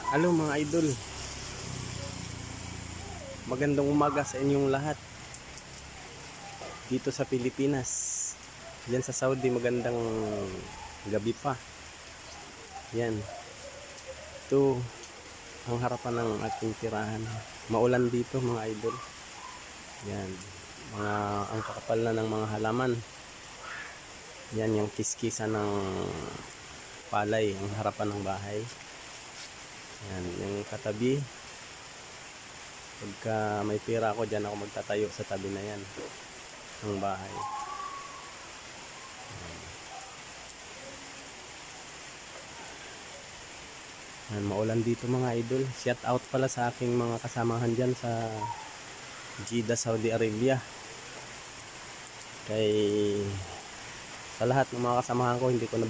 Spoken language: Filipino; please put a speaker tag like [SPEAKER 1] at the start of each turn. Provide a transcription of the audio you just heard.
[SPEAKER 1] Hello mga idol, magandang umaga sa inyong lahat dito sa Pilipinas. Diyan sa Saudi magandang gabi pa. Yan, ito ang harapan ng aking tirahan. Maulan dito mga idol. Yan, ang kakapal na ng mga halaman. Yan yung kiskisa ng palay, ang harapan ng bahay. Yan, yung katabi. Pagka may pira ako, dyan ako magtatayo sa tabi na yan ng bahay. Yan, maulan dito mga idol. Shout out pala sa aking mga kasamahan dyan sa Jeddah, Saudi Arabia. Kay sa lahat ng mga kasamahan ko, hindi ko na